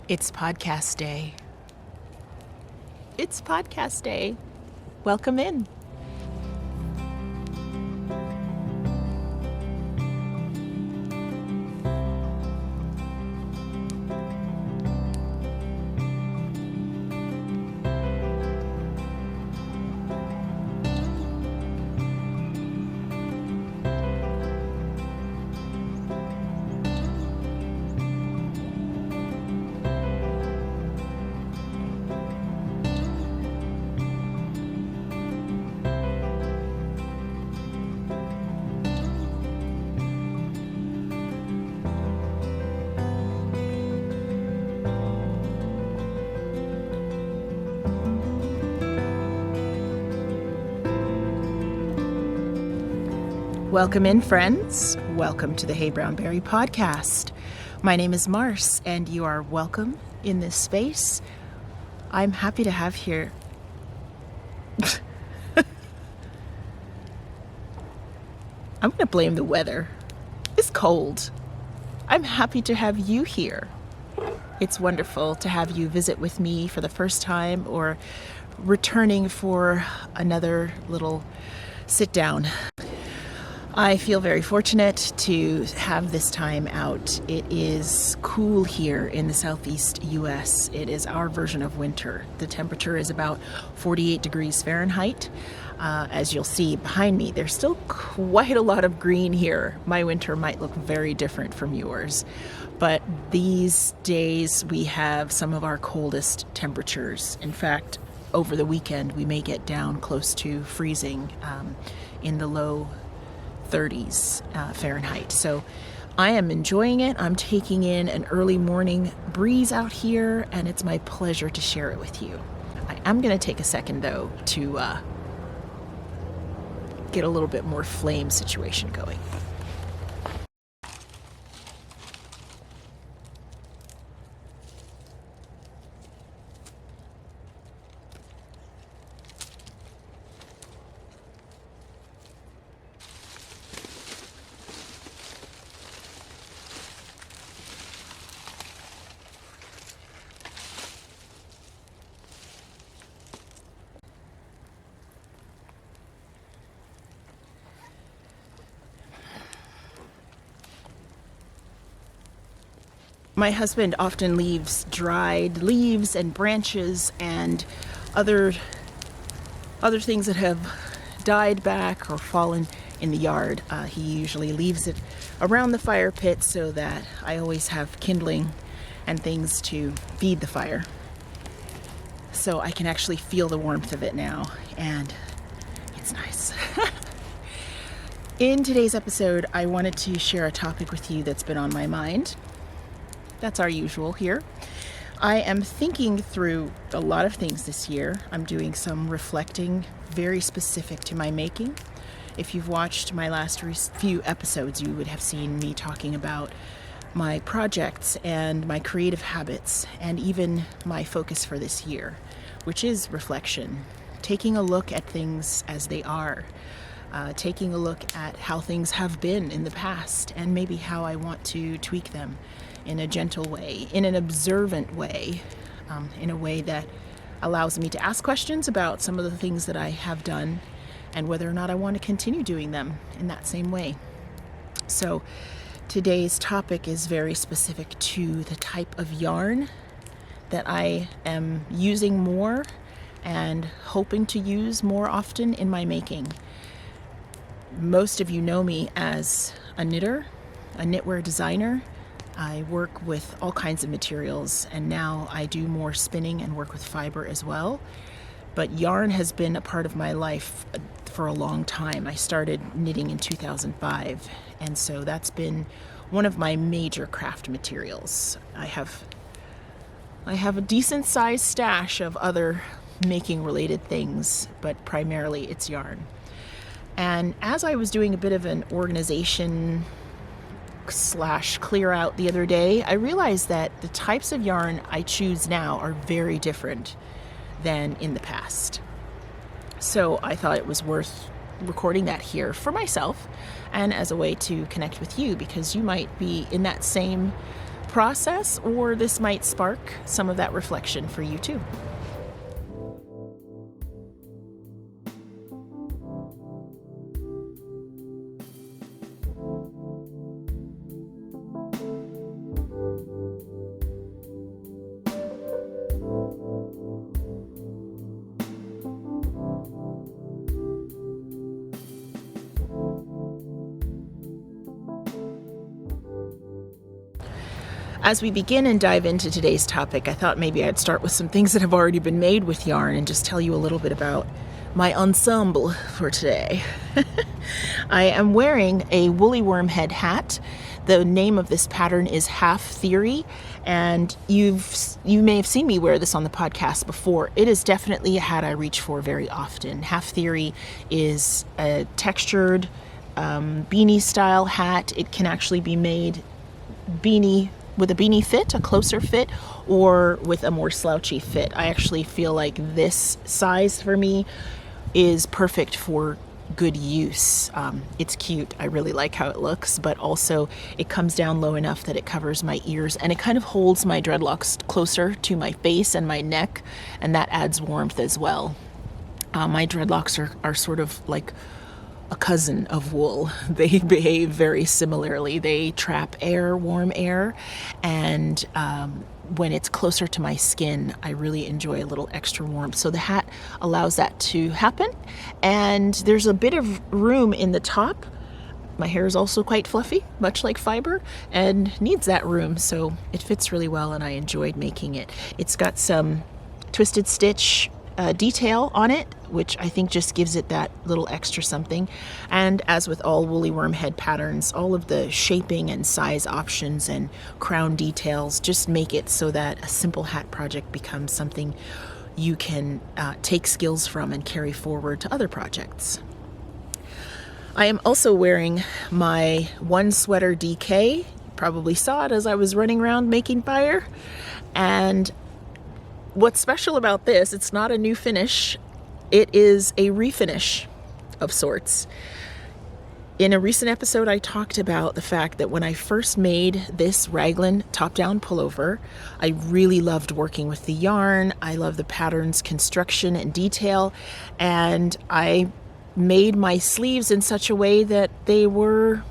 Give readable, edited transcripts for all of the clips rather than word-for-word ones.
It's podcast day. It's podcast day. Welcome in. Welcome in, friends. Welcome to the heyBrownBerry podcast. My name is Mars, and you are welcome in this space. I'm happy to have here. I'm going to blame the weather. It's cold. I'm happy to have you here. It's wonderful to have you visit with me for the first time or returning for another little sit down. I feel very fortunate to have this time out. It is cool here in the southeast US. It is our version of winter. The temperature is about 48 degrees Fahrenheit. As you'll see behind me, there's still quite a lot of green here. My winter might look very different from yours. But these days we have some of our coldest temperatures. In fact, over the weekend we may get down close to freezing in the low 30s Fahrenheit. So I am enjoying it. I'm taking in an early morning breeze out here, and it's my pleasure to share it with you. I am going to take a second, though, to get a little bit more flame situation going. My husband often leaves dried leaves and branches and other things that have died back or fallen in the yard. He usually leaves it around the fire pit so that I always have kindling and things to feed the fire. So I can actually feel the warmth of it now, and it's nice. In today's episode, I wanted to share a topic with you that's been on my mind. That's our usual here. I am thinking through a lot of things this year. I'm doing some reflecting very specific to my making. If you've watched my last few episodes, you would have seen me talking about my projects and my creative habits and even my focus for this year, which is reflection, taking a look at things as they are, taking a look at how things have been in the past and maybe how I want to tweak them in a gentle way, in an observant way, in a way that allows me to ask questions about some of the things that I have done and whether or not I want to continue doing them in that same way. So today's topic is very specific to the type of yarn that I am using more and hoping to use more often in my making. Most of you know me as a knitter, a knitwear designer. I work with all kinds of materials, and now I do more spinning and work with fiber as well. But yarn has been a part of my life for a long time. I started knitting in 2005, and so that's been one of my major craft materials. I have a decent sized stash of other making related things, but primarily it's yarn. And as I was doing a bit of an organization / clear out the other day, I realized that the types of yarn I choose now are very different than in the past. So I thought it was worth recording that here for myself and as a way to connect with you, because you might be in that same process, or this might spark some of that reflection for you too. As we begin and dive into today's topic, I thought maybe I'd start with some things that have already been made with yarn and just tell you a little bit about my ensemble for today. I am wearing a woolly wormhead hat. The name of this pattern is Half Theory, and you may have seen me wear this on the podcast before. It is definitely a hat I reach for very often. Half Theory is a textured beanie style hat. It can actually be made with a beanie fit, a closer fit, or with a more slouchy fit. I actually feel like this size for me is perfect for good use. It's cute. I really like how it looks, but also it comes down low enough that it covers my ears, and it kind of holds my dreadlocks closer to my face and my neck, and that adds warmth as well. My dreadlocks are sort of like a cousin of wool. They behave very similarly. They trap air, warm air, and when it's closer to my skin, I really enjoy a little extra warmth. So the hat allows that to happen, and there's a bit of room in the top. My hair is also quite fluffy, much like Fibre, and needs that room, so it fits really well, and I enjoyed making it. It's got some twisted stitch detail on it, which I think just gives it that little extra something. And as with all woolly wormhead patterns, all of the shaping and size options and crown details just make it so that a simple hat project becomes something you can take skills from and carry forward to other projects. I am also wearing my one sweater DK. Probably saw it as I was running around making fire. And what's special about this, it's not a new finish, it is a refinish of sorts. In a recent episode, I talked about the fact that when I first made this raglan top-down pullover, I really loved working with the yarn. I love the pattern's construction and detail, and I made my sleeves in such a way that they were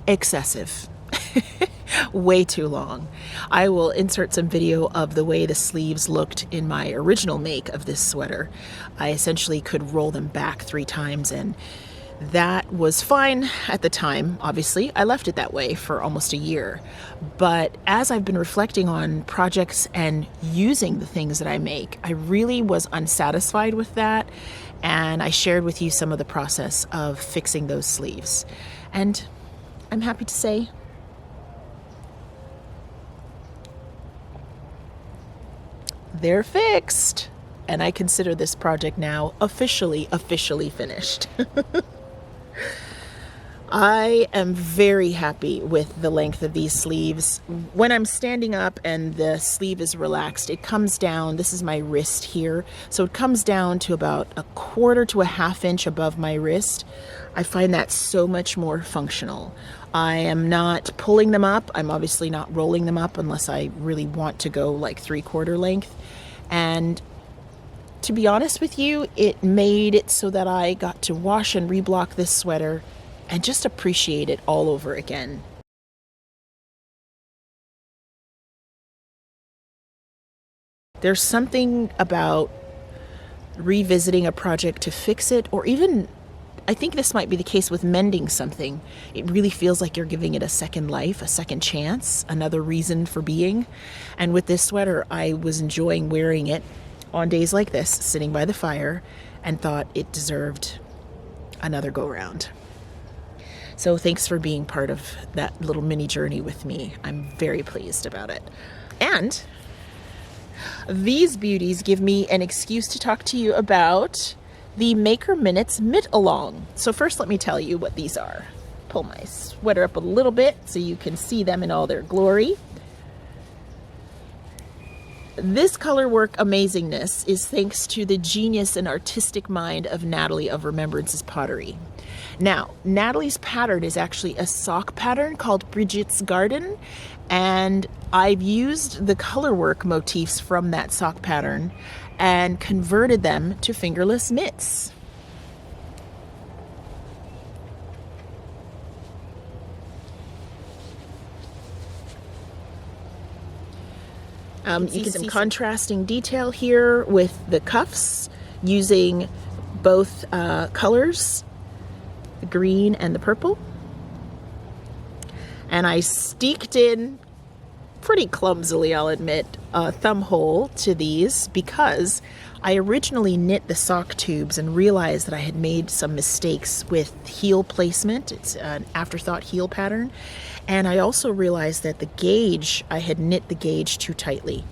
excessive. Way too long. I will insert some video of the way the sleeves looked in my original make of this sweater. I essentially could roll them back 3 times, and that was fine at the time. Obviously, I left it that way for almost a year. But as I've been reflecting on projects and using the things that I make, I really was unsatisfied with that, and I shared with you some of the process of fixing those sleeves. And I'm happy to say they're fixed, and I consider this project now officially finished. I am very happy with the length of these sleeves. When I'm standing up and the sleeve is relaxed, it comes down, this is my wrist here, so it comes down to about 1/4 to 1/2 inch above my wrist. I find that so much more functional. I am not pulling them up. I'm obviously not rolling them up unless I really want to go like 3/4 length. And to be honest with you, it made it so that I got to wash and reblock this sweater and just appreciate it all over again. There's something about revisiting a project to fix it, or even, I think this might be the case with mending something. It really feels like you're giving it a second life, a second chance, another reason for being. And with this sweater, I was enjoying wearing it on days like this, sitting by the fire, and thought it deserved another go-round. So thanks for being part of that little mini journey with me. I'm very pleased about it. And these beauties give me an excuse to talk to you about the Maker Minutes Mitt-a-Long. So first, let me tell you what these are. Pull my sweater up a little bit so you can see them in all their glory. This color work amazingness is thanks to the genius and artistic mind of Natalie of Remembrance's Pottery. Now, Natalie's pattern is actually a sock pattern called Brigitte's Garden, and I've used the color work motifs from that sock pattern and converted them to fingerless mitts. You can see some contrasting detail here with the cuffs using both colors, the green and the purple. And I steeked in, pretty clumsily I'll admit, a thumb hole to these because I originally knit the sock tubes and realized that I had made some mistakes with heel placement. It's an afterthought heel pattern. And I also realized that the gauge, I had knit the gauge too tightly.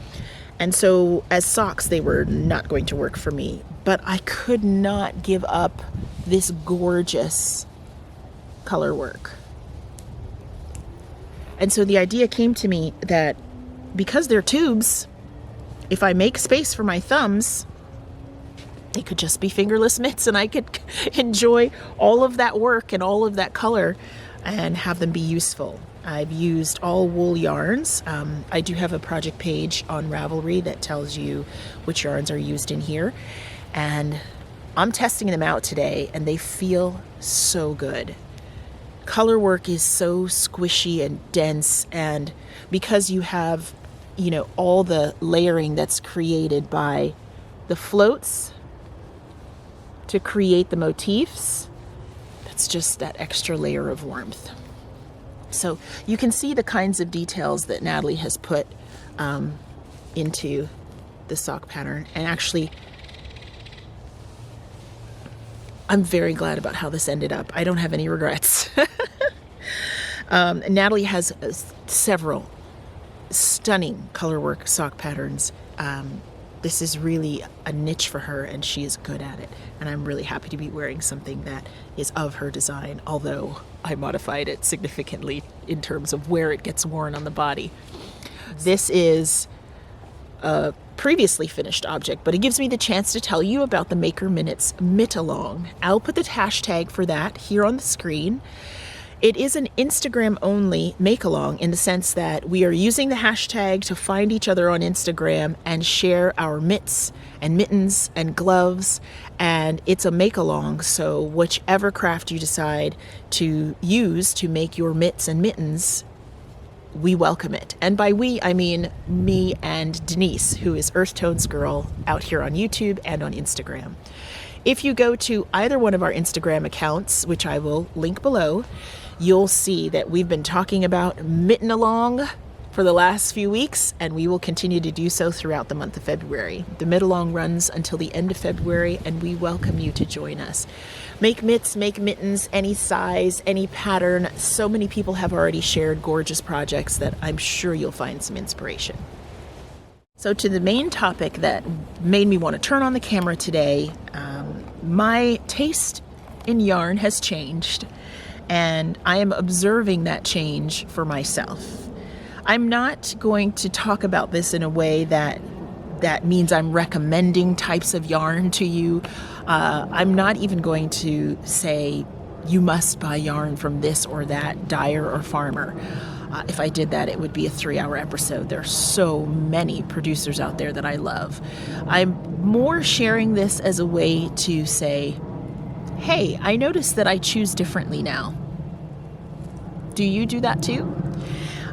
And so as socks, they were not going to work for me. But I could not give up this gorgeous color work. And so the idea came to me that because they're tubes, if I make space for my thumbs, they could just be fingerless mitts and I could enjoy all of that work and all of that color and have them be useful. I've used all wool yarns. I do have a project page on Ravelry that tells you which yarns are used in here. And I'm testing them out today and they feel so good. Color work is so squishy and dense, and because you have, you know, all the layering that's created by the floats to create the motifs, that's just that extra layer of warmth. So you can see the kinds of details that Natalie has put into the sock pattern, and actually I'm very glad about how this ended up. I don't have any regrets. Natalie has several stunning colorwork sock patterns. This is really a niche for her and she is good at it. And I'm really happy to be wearing something that is of her design, although I modified it significantly in terms of where it gets worn on the body. This is a previously finished object, but it gives me the chance to tell you about the Maker Minutes Mitt-a-Long. I'll put the hashtag for that here on the screen. It is an Instagram only make-along in the sense that we are using the hashtag to find each other on Instagram and share our mitts and mittens and gloves, and it's a make-along, so whichever craft you decide to use to make your mitts and mittens, we welcome it. And by we, I mean me and Denise, who is Earth Tones Girl out here on YouTube and on Instagram. If you go to either one of our Instagram accounts, which I will link below, you'll see that we've been talking about Mitten-a-Long for the last few weeks, and we will continue to do so throughout the month of February. The Mitten-a-Long runs until the end of February, and we welcome you to join us. Make mitts, make mittens, any size, any pattern. So many people have already shared gorgeous projects that I'm sure you'll find some inspiration. So to the main topic that made me want to turn on the camera today, my taste in yarn has changed, and I am observing that change for myself. I'm not going to talk about this in a way that means I'm recommending types of yarn to you. I'm not even going to say you must buy yarn from this or that dyer or farmer. If I did that, it would be a 3-hour episode. There are so many producers out there that I love. I'm more sharing this as a way to say, hey, I noticed that I choose differently now. Do you do that too?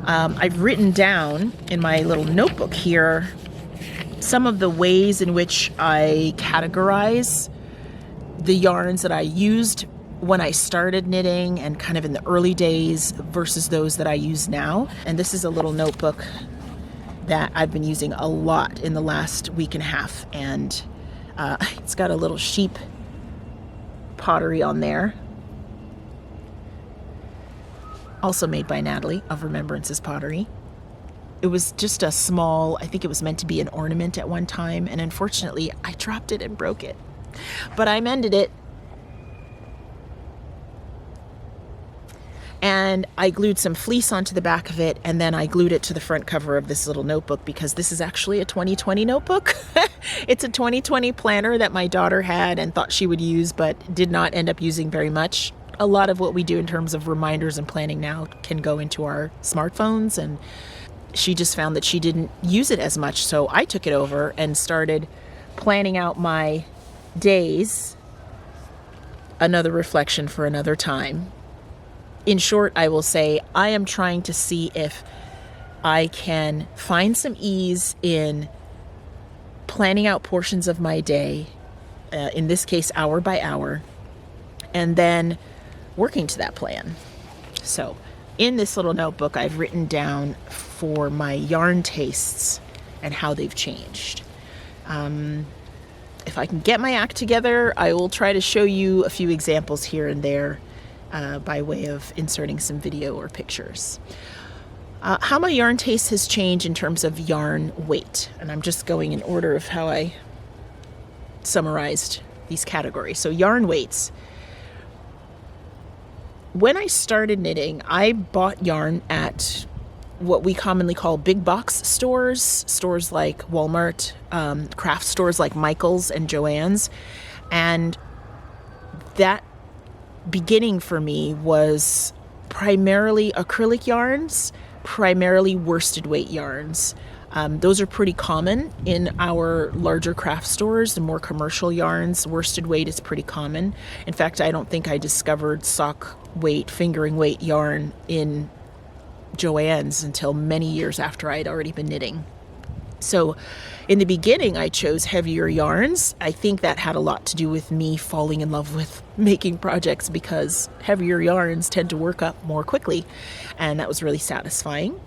I've written down in my little notebook here some of the ways in which I categorize the yarns that I used when I started knitting and kind of in the early days versus those that I use now. And this is a little notebook that I've been using a lot in the last week and a half. And it's got a little sheep pottery on there. Also made by Natalie of Remembrance's Pottery. It was just a small, I think it was meant to be an ornament at one time, and unfortunately I dropped it and broke it. But I mended it. And And I glued some fleece onto the back of it, and then I glued it to the front cover of this little notebook, because this is actually a 2020 notebook. It's a 2020 planner that my daughter had and thought she would use, but did not end up using very much. A lot of what we do in terms of reminders and planning now can go into our smartphones, and she just found that she didn't use it as much. So I took it over and started planning out my days. Another reflection for another time. In short, I will say I am trying to see if I can find some ease in planning out portions of my day, in this case, hour by hour, and then working to that plan. So in this little notebook, I've written down for my yarn tastes and how they've changed. If I can get my act together, I will try to show you a few examples here and there by way of inserting some video or pictures. How my yarn taste has changed in terms of yarn weight. And I'm just going in order of how I summarized these categories. So yarn weights. When I started knitting, I bought yarn at what we commonly call big box stores, stores like Walmart, craft stores like Michael's and Joann's. And that beginning for me was primarily acrylic yarns, primarily worsted weight yarns. Those are pretty common in our larger craft stores, the more commercial yarns. Worsted weight is pretty common. In fact, I don't think I discovered sock weight, fingering weight yarn in Joann's until many years after I had already been knitting. So in the beginning, I chose heavier yarns. I think that had a lot to do with me falling in love with making projects, because heavier yarns tend to work up more quickly, and that was really satisfying.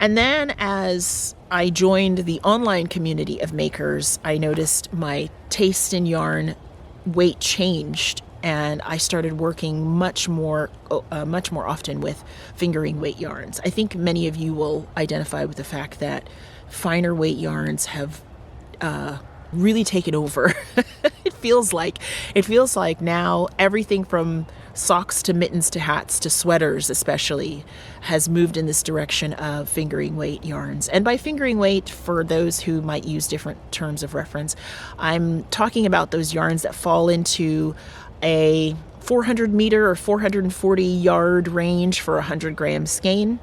And then as I joined the online community of makers, I noticed my taste in yarn weight changed, and I started working much more often with fingering weight yarns. I think many of you will identify with the fact that finer weight yarns have really taken over. It feels like now everything from socks to mittens to hats to sweaters especially has moved in this direction of fingering weight yarns. And by fingering weight, for those who might use different terms of reference, I'm talking about those yarns that fall into a 400 meter or 440 yard range for a 100 gram skein.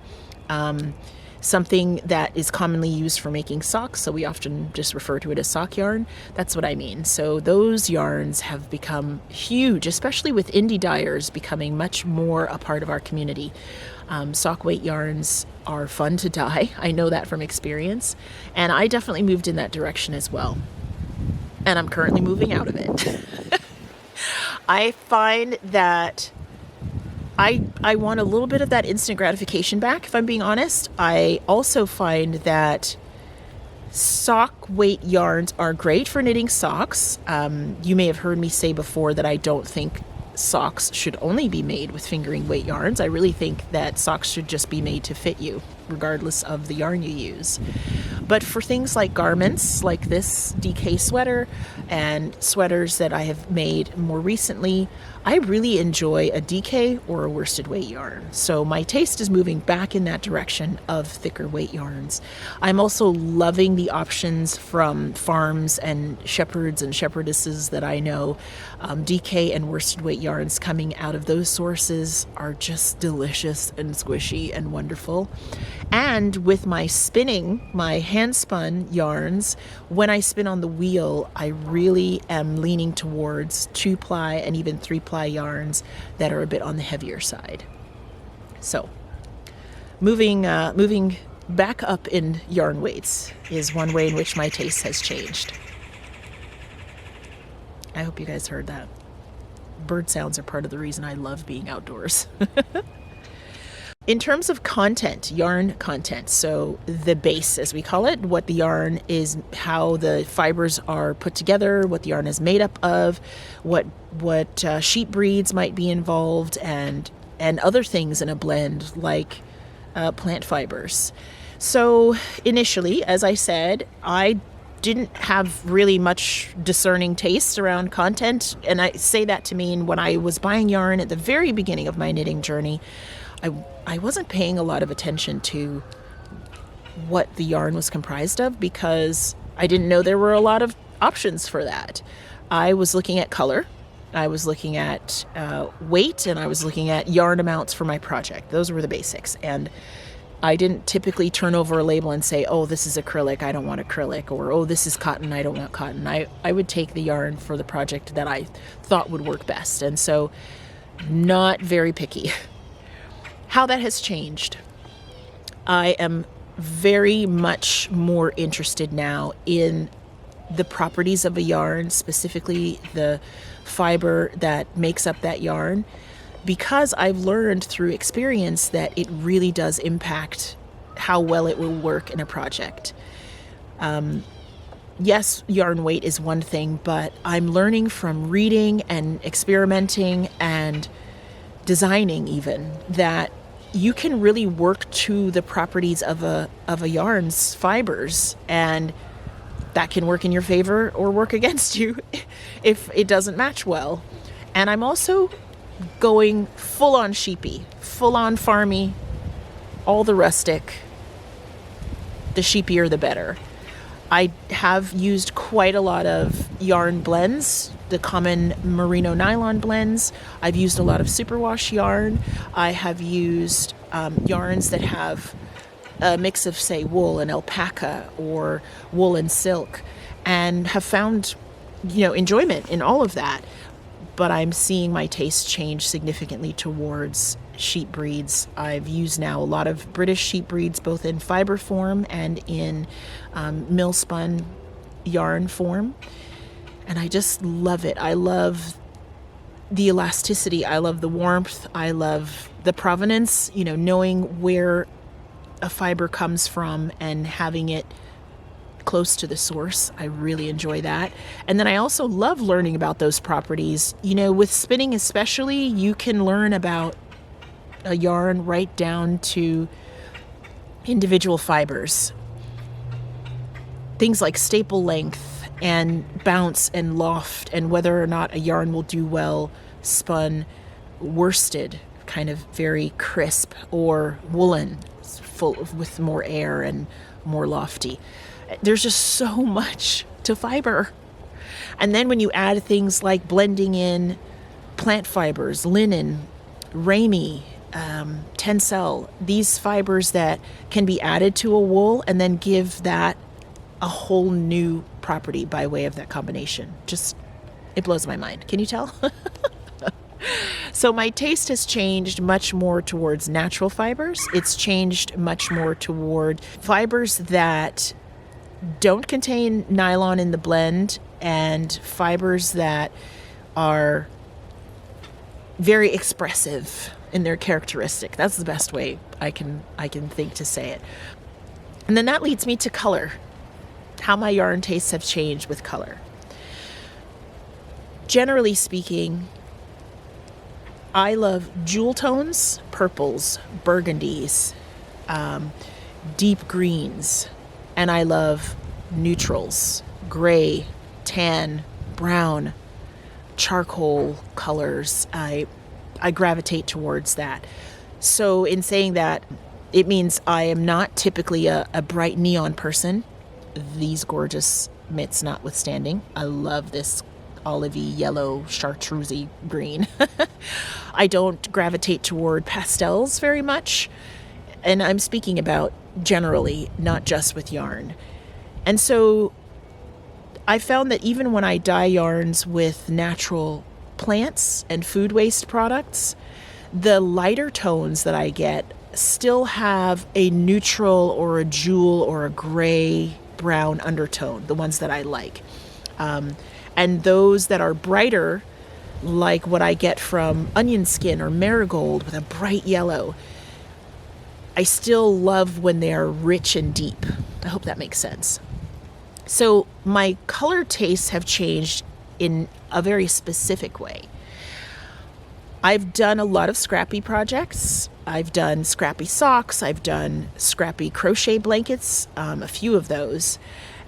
Something that is commonly used for making socks, so we often just refer to it as sock yarn. That's what I mean. So those yarns have become huge, especially with indie dyers becoming much more a part of our community. Sock weight yarns are fun to dye. I know that from experience, and I definitely moved in that direction as well. And I'm currently moving out of it. I find that I want a little bit of that instant gratification back, if I'm being honest. I also find that sock weight yarns are great for knitting socks. You may have heard me say before that I don't think socks should only be made with fingering weight yarns. I really think that socks should just be made to fit you, regardless of the yarn you use. But for things like garments, like this DK sweater and sweaters that I have made more recently, I really enjoy a DK or a worsted weight yarn. So my taste is moving back in that direction of thicker weight yarns. I'm also loving the options from farms and shepherds and shepherdesses that I know. DK and worsted weight yarns coming out of those sources are just delicious and squishy and wonderful. And with my spinning, my hand spun yarns, when I spin on the wheel, I really am leaning towards 2-ply and even 3-ply yarns that are a bit on the heavier side. So moving back up in yarn weights is one way in which my taste has changed. I hope you guys heard that. Bird sounds are part of the reason I love being outdoors. In terms of content, yarn content, so the base, as we call it, what the yarn is, how the fibers are put together, what the yarn is made up of, what sheep breeds might be involved, and other things in a blend like plant fibers. So initially, as I said, I didn't have really much discerning taste around content, and I say that to mean when I was buying yarn at the very beginning of my knitting journey, I wasn't paying a lot of attention to what the yarn was comprised of because I didn't know there were a lot of options for that. I was looking at color, I was looking at weight, and I was looking at yarn amounts for my project. Those were the basics. And I didn't typically turn over a label and say, oh, this is acrylic, I don't want acrylic, or oh, this is cotton, I don't want cotton. I would take the yarn for the project that I thought would work best. And so not very picky. How that has changed. I am very much more interested now in the properties of a yarn, specifically the fiber that makes up that yarn, because I've learned through experience that it really does impact how well it will work in a project. Yes, yarn weight is one thing, but I'm learning from reading and experimenting and designing even that you can really work to the properties of a yarn's fibers, and that can work in your favor or work against you if it doesn't match well. And I'm also going full on sheepy, full on farmy, all the rustic. The sheepier the better. I have used quite a lot of yarn blends, the common merino nylon blends. I've used a lot of superwash yarn. I have used yarns that have a mix of, say, wool and alpaca or wool and silk, and have found, enjoyment in all of that. But I'm seeing my taste change significantly towards sheep breeds. I've used now a lot of British sheep breeds, both in fiber form and in mill spun yarn form. And I just love it. I love the elasticity. I love the warmth. I love the provenance, knowing where a fiber comes from and having it close to the source. I really enjoy that. And then I also love learning about those properties. With spinning especially, you can learn about a yarn right down to individual fibers. Things like staple length and bounce and loft, and whether or not a yarn will do well spun worsted, kind of very crisp, or woolen, with more air and more lofty. There's just so much to fiber. And then when you add things like blending in plant fibers, linen, ramie, tencel, these fibers that can be added to a wool and then give that a whole new property by way of that combination. Just, it blows my mind. Can you tell? So my taste has changed much more towards natural fibers. It's changed much more toward fibers that don't contain nylon in the blend, and fibers that are very expressive in their characteristic. That's the best way I can think to say it. And then that leads me to color. How my yarn tastes have changed with color. Generally speaking, I love jewel tones, purples, burgundies, deep greens, and I love neutrals, gray, tan, brown, charcoal colors. I gravitate towards that. So in saying that, it means I am not typically a bright neon person, these gorgeous mitts notwithstanding. I love this olivey yellow chartreusey green. I don't gravitate toward pastels very much, and I'm speaking about generally, not just with yarn. And so I found that even when I dye yarns with natural plants and food waste products, the lighter tones that I get still have a neutral or a jewel or a gray brown undertone, the ones that I like. And those that are brighter, like what I get from onion skin or marigold with a bright yellow, I still love when they are rich and deep. I hope that makes sense. So my color tastes have changed in a very specific way. I've done a lot of scrappy projects. I've done scrappy socks. I've done scrappy crochet blankets, a few of those.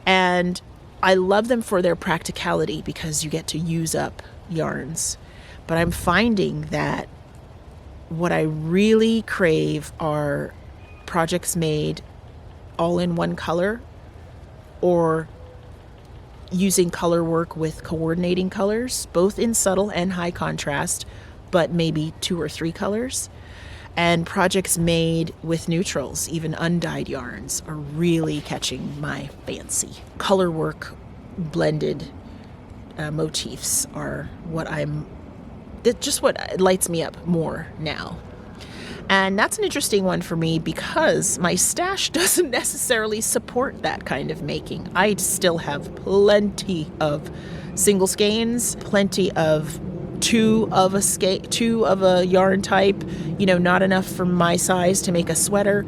And I love them for their practicality because you get to use up yarns. But I'm finding that what I really crave are projects made all in one color, or using color work with coordinating colors, both in subtle and high contrast, but maybe 2 or 3 colors. And projects made with neutrals, even undyed yarns, are really catching my fancy. Color work blended motifs are what lights me up more now. And that's an interesting one for me because my stash doesn't necessarily support that kind of making. I still have plenty of single skeins, plenty of two of a yarn type, not enough for my size to make a sweater.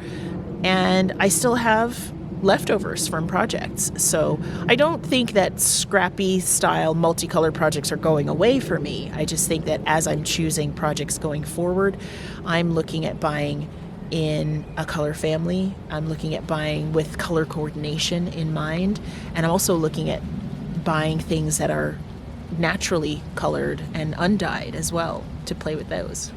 And I still have leftovers from projects. So I don't think that scrappy style multicolored projects are going away for me. I just think that as I'm choosing projects going forward, I'm looking at buying in a color family. I'm looking at buying with color coordination in mind. And I'm also looking at buying things that are naturally colored and undyed as well, to play with those.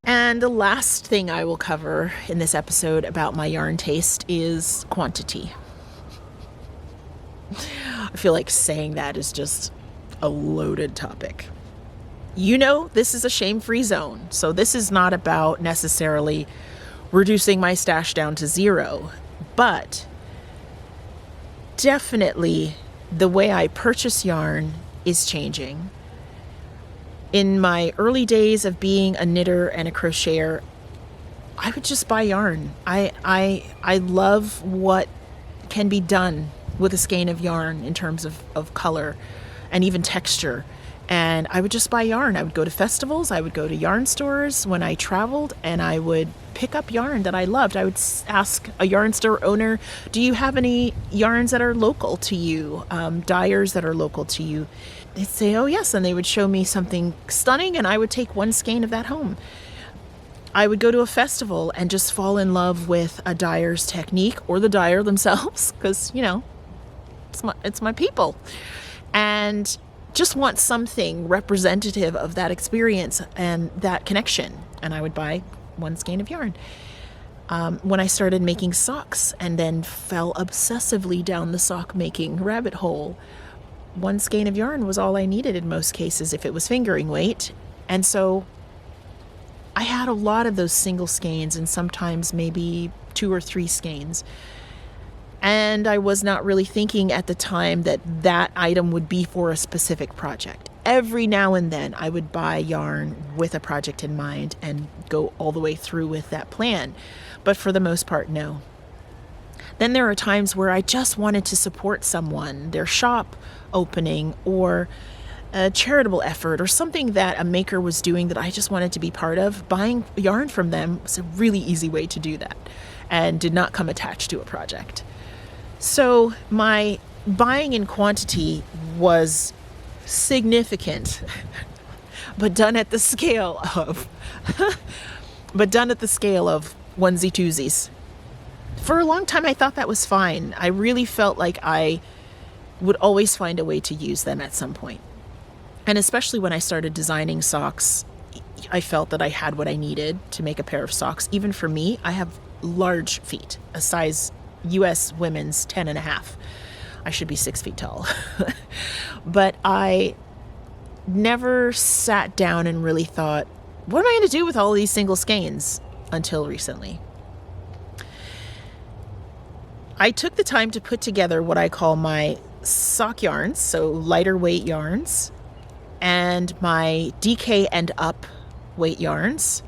And the last thing I will cover in this episode about my yarn taste is quantity. I feel like saying that is just a loaded topic. This is a shame-free zone. So this is not about necessarily reducing my stash down to 0, but definitely the way I purchase yarn is changing. In my early days of being a knitter and a crocheter, I would just buy yarn. I love what can be done with a skein of yarn in terms of color and even texture. And I would just buy yarn. I would go to festivals. I would go to yarn stores when I traveled, and I would pick up yarn that I loved. I would ask a yarn store owner, do you have any yarns that are local to you, dyers that are local to you? They'd say, oh yes, and they would show me something stunning, and I would take one skein of that home. I would go to a festival and just fall in love with a dyer's technique, or the dyer themselves, because, it's my people. And just want something representative of that experience and that connection. And I would buy one skein of yarn. When I started making socks and then fell obsessively down the sock making rabbit hole, one skein of yarn was all I needed in most cases if it was fingering weight. And so I had a lot of those single skeins, and sometimes maybe 2 or 3 skeins. And I was not really thinking at the time that item would be for a specific project. Every now and then I would buy yarn with a project in mind and go all the way through with that plan. But for the most part, no. Then there are times where I just wanted to support someone, their shop opening, or a charitable effort, or something that a maker was doing that I just wanted to be part of. Buying yarn from them was a really easy way to do that, and did not come attached to a project. So my buying in quantity was significant, but done at the scale of onesie twosies. For a long time, I thought that was fine. I really felt like I would always find a way to use them at some point. And especially when I started designing socks, I felt that I had what I needed to make a pair of socks. Even for me, I have large feet, a size US women's 10.5. I should be 6 feet tall. But I never sat down and really thought, what am I going to do with all these single skeins, until recently. I took the time to put together what I call my sock yarns, so lighter weight yarns, and my DK and up weight yarns,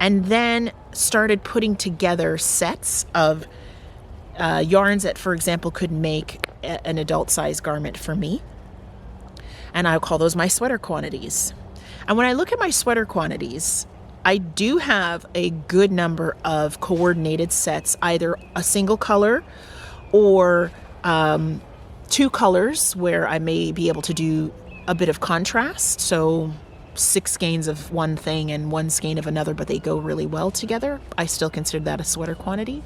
and then started putting together sets of yarns that, for example, could make an adult size garment for me. And I'll call those my sweater quantities. And when I look at my sweater quantities, I do have a good number of coordinated sets, either a single color or two colors, where I may be able to do a bit of contrast. So 6 skeins of one thing and 1 skein of another, but they go really well together. I still consider that a sweater quantity.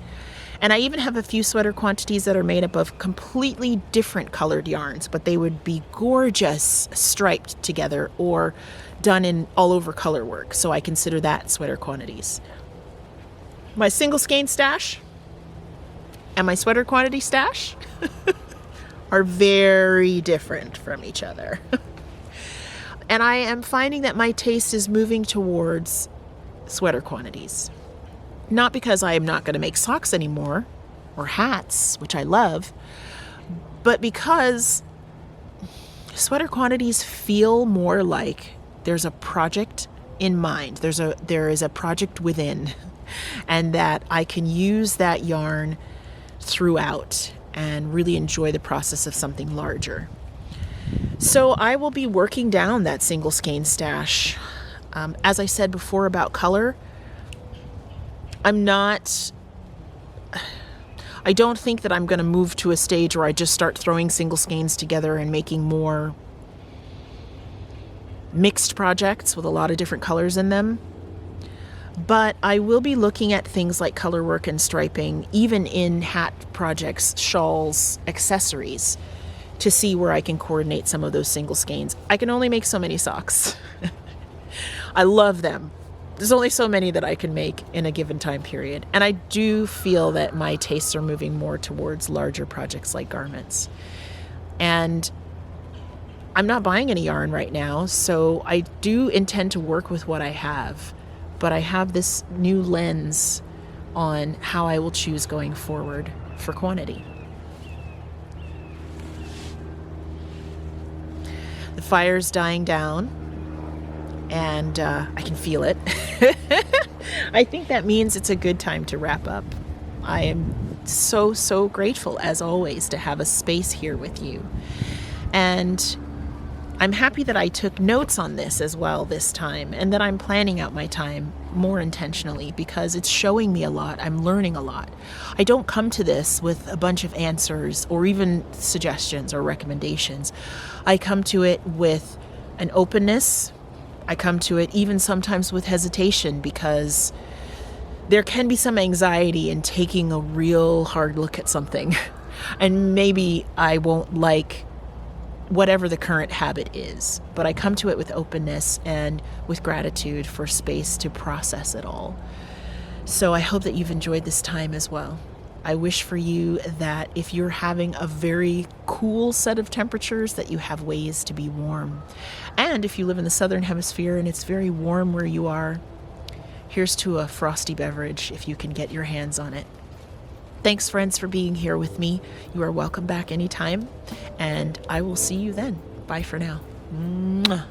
And I even have a few sweater quantities that are made up of completely different colored yarns, but they would be gorgeous striped together or done in all over color work. So I consider that sweater quantities. My single skein stash and my sweater quantity stash are very different from each other. And I am finding that my taste is moving towards sweater quantities. Not because I am not going to make socks anymore, or hats, which I love, but because sweater quantities feel more like there's a project in mind. There is a project within, and that I can use that yarn throughout and really enjoy the process of something larger. So I will be working down that single skein stash. As I said before about color, I don't think that I'm going to move to a stage where I just start throwing single skeins together and making more mixed projects with a lot of different colors in them. But I will be looking at things like color work and striping, even in hat projects, shawls, accessories, to see where I can coordinate some of those single skeins. I can only make so many socks. I love them. There's only so many that I can make in a given time period. And I do feel that my tastes are moving more towards larger projects like garments. And I'm not buying any yarn right now, so I do intend to work with what I have. But I have this new lens on how I will choose going forward for quantity. The fire's dying down, and I can feel it. I think that means it's a good time to wrap up. I am so grateful, as always, to have a space here with you. And I'm happy that I took notes on this as well this time, and that I'm planning out my time more intentionally, because it's showing me a lot. I'm learning a lot. I don't come to this with a bunch of answers or even suggestions or recommendations. I come to it with an openness. I come to it even sometimes with hesitation, because there can be some anxiety in taking a real hard look at something. And maybe I won't like whatever the current habit is, but I come to it with openness and with gratitude for space to process it all. So I hope that you've enjoyed this time as well. I wish for you that if you're having a very cool set of temperatures, that you have ways to be warm. And if you live in the southern hemisphere and it's very warm where you are, here's to a frosty beverage if you can get your hands on it. Thanks, friends, for being here with me. You are welcome back anytime, and I will see you then. Bye for now. Mwah.